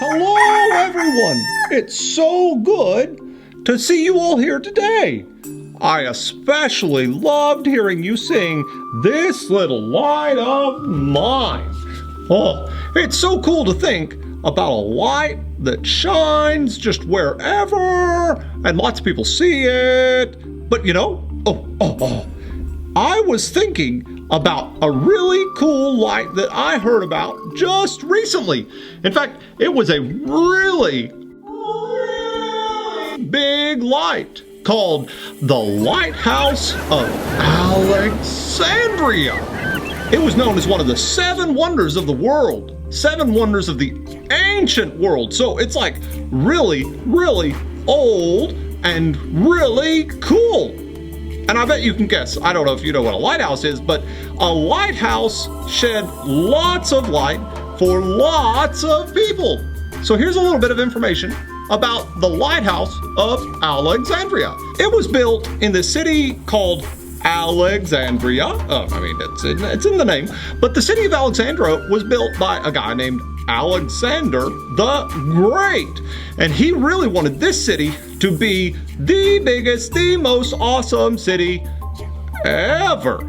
Hello, everyone. It's so good to see you all here today. I especially loved hearing you sing This Little Light of Mine. Oh, it's so cool to think about a light that shines just wherever, and lots of people see it. But I was thinking about a really cool light that I heard about just recently. In fact, it was a really big light called the Lighthouse of Alexandria. It was known as one of the 7 wonders of the world, 7 wonders of the ancient world. So it's like really, really old and really cool. And I bet you can guess, I don't know if you know what a lighthouse is, but a lighthouse shed lots of light for lots of people. So here's a little bit of information about the Lighthouse of Alexandria. It was built in the city called Alexandria. It's in the name. But the city of Alexandria was built by a guy named Alexander the Great. And he really wanted this city to be the biggest, the most awesome city ever.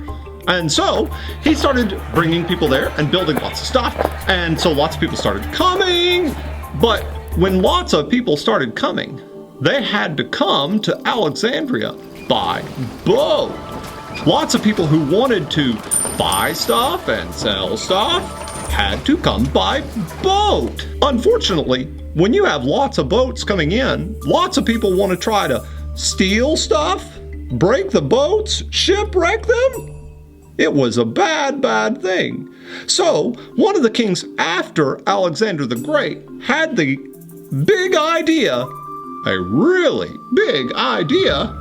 And so he started bringing people there and building lots of stuff. And so lots of people started coming. But when lots of people started coming, they had to come to Alexandria by boat. Lots of people who wanted to buy stuff and sell stuff had to come by boat. Unfortunately, when you have lots of boats coming in, lots of people want to try to steal stuff, break the boats, shipwreck them. It was a bad, bad thing. So one of the kings after Alexander the Great had the big idea, a really big idea,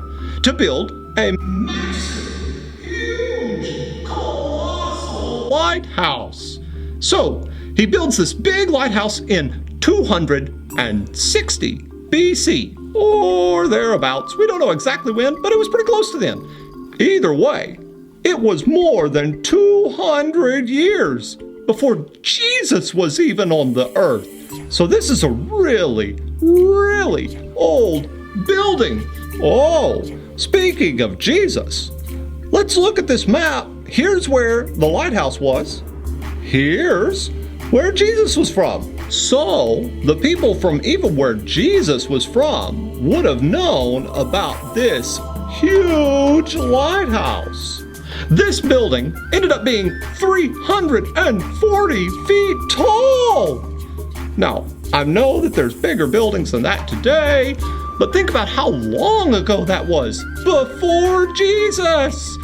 to build a massive, huge, colossal lighthouse. So he builds this big lighthouse in 260 BC, or thereabouts. We don't know exactly when, but it was pretty close to then. Either way, it was more than 200 years before Jesus was even on the earth. So this is a really, really old building. Oh, speaking of Jesus, let's look at this map. Here's where the lighthouse was. Here's where Jesus was from. So the people from even where Jesus was from would have known about this huge lighthouse. This building ended up being 340 feet tall. Now, I know that there's bigger buildings than that today, but think about how long ago that was, before Jesus.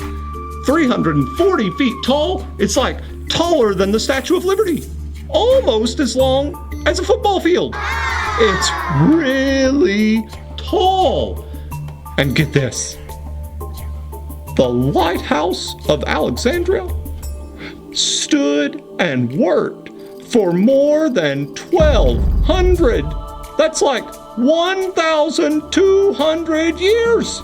340 feet tall, it's like taller than the Statue of Liberty, almost as long as a football field. It's really tall. And get this, the Lighthouse of Alexandria stood and worked for more than 1,200. That's like 1,200 years.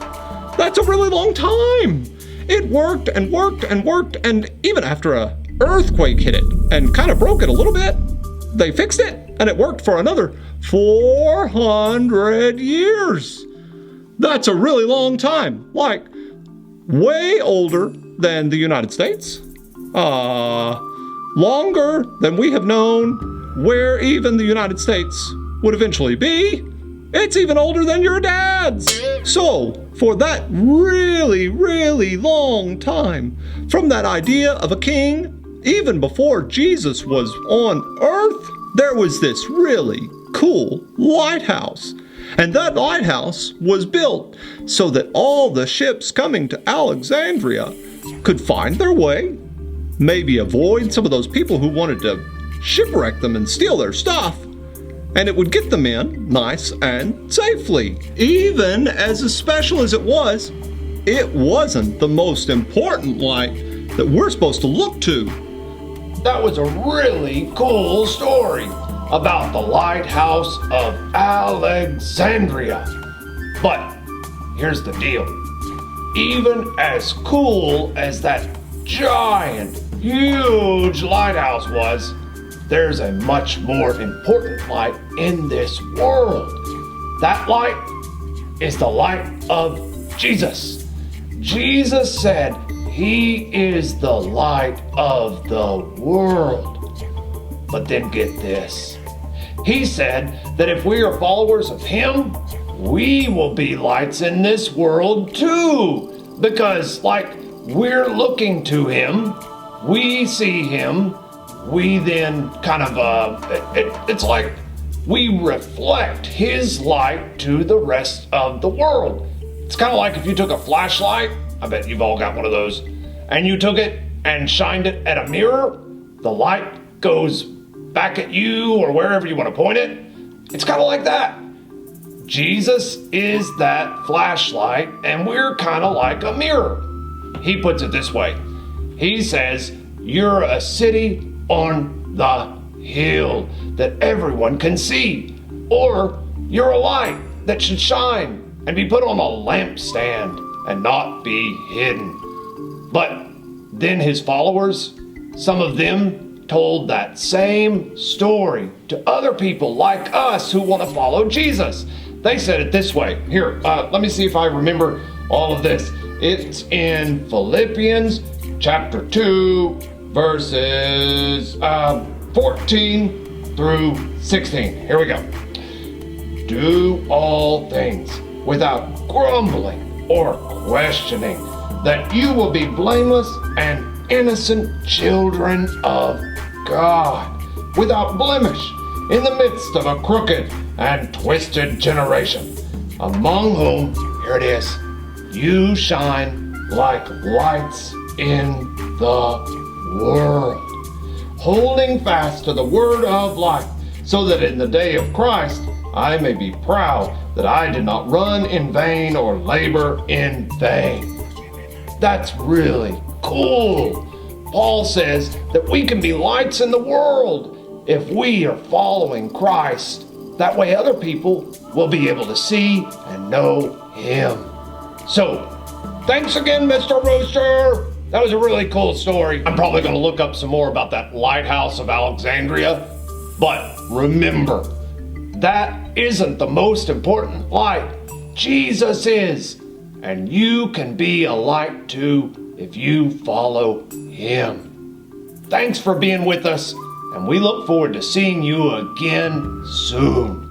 That's a really long time. It worked and worked and worked, and even after an earthquake hit it and kind of broke it a little bit, they fixed it, and it worked for another 400 years. That's a really long time, like way older than the United States. Longer than we have known where even the United States would eventually be. It's even older than your dad's. So, for that really, really long time, from that idea of a king, even before Jesus was on earth, there was this really cool lighthouse. And that lighthouse was built so that all the ships coming to Alexandria could find their way, maybe avoid some of those people who wanted to shipwreck them and steal their stuff, and it would get them in nice and safely. Even as special as it wasn't the most important light that we're supposed to look to. That was a really cool story about the Lighthouse of Alexandria. But here's the deal. Even as cool as that giant, huge lighthouse was, there's a much more important light in this world. That light is the light of Jesus. Jesus said he is the light of the world. But then get this. He said that if we are followers of him, we will be lights in this world too. Because like we're looking to him, we see him, we then kind of, it's like we reflect his light to the rest of the world. It's kind of like if you took a flashlight, I bet you've all got one of those, and you took it and shined it at a mirror, the light goes back at you or wherever you want to point it. It's kind of like that. Jesus is that flashlight, and we're kind of like a mirror. He puts it this way. He says, you're a city on the hill that everyone can see, or you're a light that should shine and be put on a lampstand and not be hidden. But then his followers, some of them told that same story to other people like us who want to follow Jesus. They said it this way. Here, let me see if I remember all of this. It's in Philippians chapter 2, verses 14 through 16. Here we go. Do all things without grumbling or questioning, that you will be blameless and innocent children of God, without blemish, in the midst of a crooked and twisted generation, among whom, here it is, you shine like lights in the world, holding fast to the word of life, so that in the day of Christ I may be proud that I did not run in vain or labor in vain. That's really cool. Paul says that we can be lights in the world if we are following Christ. That way other people will be able to see and know him. So, thanks again, Mr. Rooster. That was a really cool story. I'm probably going to look up some more about that Lighthouse of Alexandria. But remember, that isn't the most important light. Jesus is. And you can be a light too if you follow him. Thanks for being with us, and we look forward to seeing you again soon.